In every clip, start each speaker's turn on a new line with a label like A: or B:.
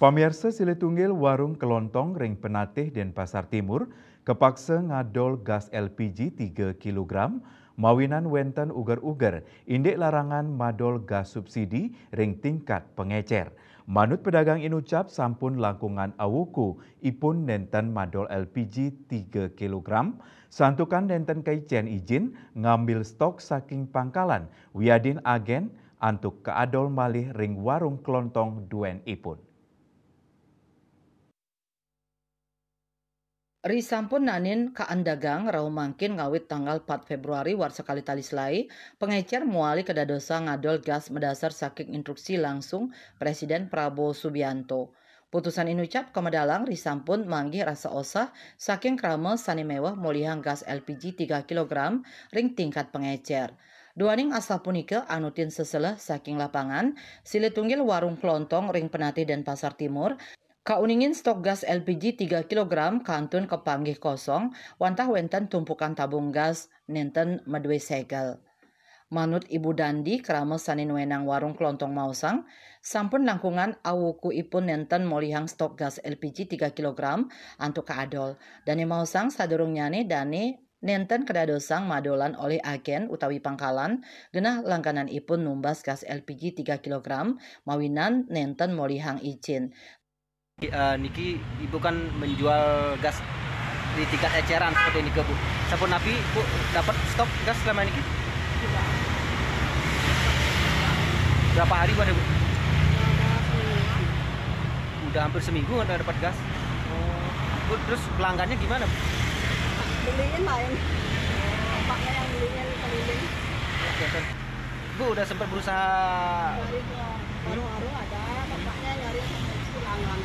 A: Pamirsa Siletunggil warung kelontong ring Penatih dan Pasar Timur kepaksa ngadol gas LPG 3 kg mawinan wenten uger-uger indik larangan madol gas subsidi ring tingkat pengecer. Manut pedagang inucap sampun langkungan awuku ipun nenten madol LPG 3 kg santukan nenten kaicen izin ngambil stok saking pangkalan wiadin agen antuk keadol malih ring warung kelontong duen ipun.
B: Risampun nanin kaan dagang rau mangkin ngawit tanggal 4 Februari war sekali tali selai, pengecer muali kedadosa ngadol gas mendasar saking instruksi langsung Presiden Prabowo Subianto. Putusan inucap kemedalang risampun manggih rasa osah saking krame sani mewah mulihang gas LPG 3 kg ring tingkat pengecer. Duaning asal punika anutin seselah saking lapangan, Siletunggil warung kelontong ring Penatih dan Pasar Timur kauningin stok gas LPG 3 kg kantun kepanggih kosong, wantah wenten tumpukan tabung gas nenten medwe segel. Manut Ibu Dandi kerama sanin wenang warung kelontong mausang, sampun langkungan awuku ipun nenten molihang stok gas LPG 3 kg antuk kaadol. Dani mausang sadurung nyane dani nenten kedadosang madolan oleh agen utawi pangkalan, genah langganan ipun numbas gas LPG 3 kg mawinan nenten molihang izin.
C: Niki ibu kan menjual gas di tingkat eceran seperti ini ke bu. Sampun napi bu dapat stok gas selama ini? Berapa hari bu ada bu? Udah hampir seminggu nggak dapat gas. Bu, terus pelanggannya gimana bu?
D: Beliin lain. Bapaknya yang beliin keliling.
C: Oke, kan. Bu udah sempat berusaha
D: Dari warung-warung ada, bapaknya nyari langganan.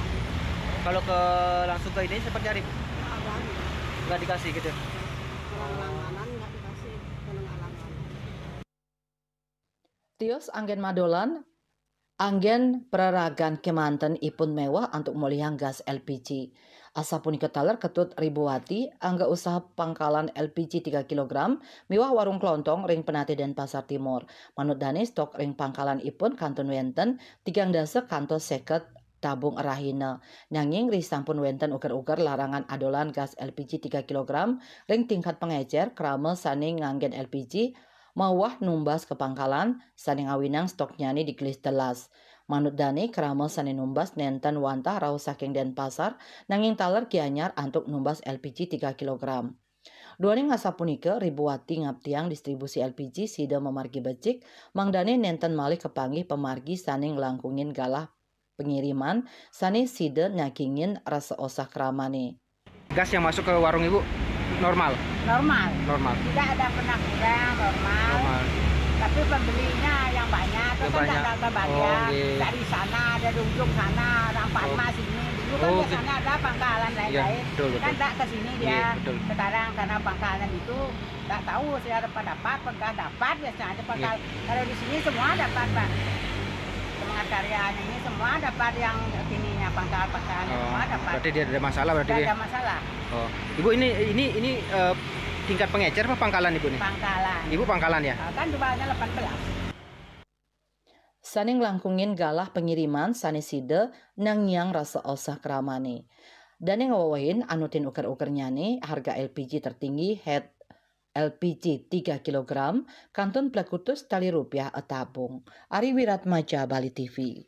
C: kalau ke langsung ke ini sempat nyari bu?
D: Abang,
C: Nggak dikasih gitu.
D: langganan nggak dikasih langganan.
B: Tios anggen madolan, anggen peraragan kemanten ipun mewah untuk mulihang gas LPG. Asa punika taler ketut Ribuwati, angga usaha pangkalan LPG 3 kg, miwah warung kelontong ring Penatih dan Pasar Timur. Manut dani stok ring pangkalan ipun kantun wenten, 3 kantos seket tabung rahina. Nanging risampun wenten uger-uger larangan adolan gas LPG 3 kg, ring tingkat pengecer krame saning nganggen LPG, mawah numbas ke pangkalan saning awinang stok nyani dikelis telas. Manut dani krama saning numbas nenten wantah rau saking Denpasar nanging taler kianyar antuk numbas LPG 3 kg. Duaning asapunika Ribuwati ngaptiang distribusi LPG sida memargi becik, mangdane nenten malih kepanggih pemargi saning langkungin galah pengiriman sani sida nyakingin rasa osah kramane.
C: Gas yang masuk ke warung ibu normal?
D: Normal, tidak ada pernah kurang, normal. Tapi pembelinya yang banyak, itu kan
C: banyak.
D: ada banyak.
C: Iya.
D: Dari sana, dari ujung sana, Rampatma sini. Dulu kan di sana ada pangkalan lain-lain.
C: Betul.
D: Kan tak ke sini dia.
C: Iya, betul.
D: Sekarang karena pangkalan itu tak tahu saya dapat, dapat biasanya aja pangkal. Kalau di sini semua dapat, Pak. Semangat karyanya ini semua dapat yang ininya pangkalan semua dapat.
C: Berarti dia ada masalah berarti
D: Tidak
C: dia.
D: ada masalah.
C: Oh, ibu ini tingkat pengecer apa pangkalan ibu nih?
D: Pangkalan.
C: Ibu pangkalan ya?
D: Kan jumlahnya 18.
B: Saning langkungin galah pengiriman sani sida nangyang rasa osah kramane. Dan yang ngawawahin anutin uker-uker nyane harga LPG tertinggi head LPG 3 kg kantun plekutus tali rupiah etabung. Ari Wiratmaja Bali TV.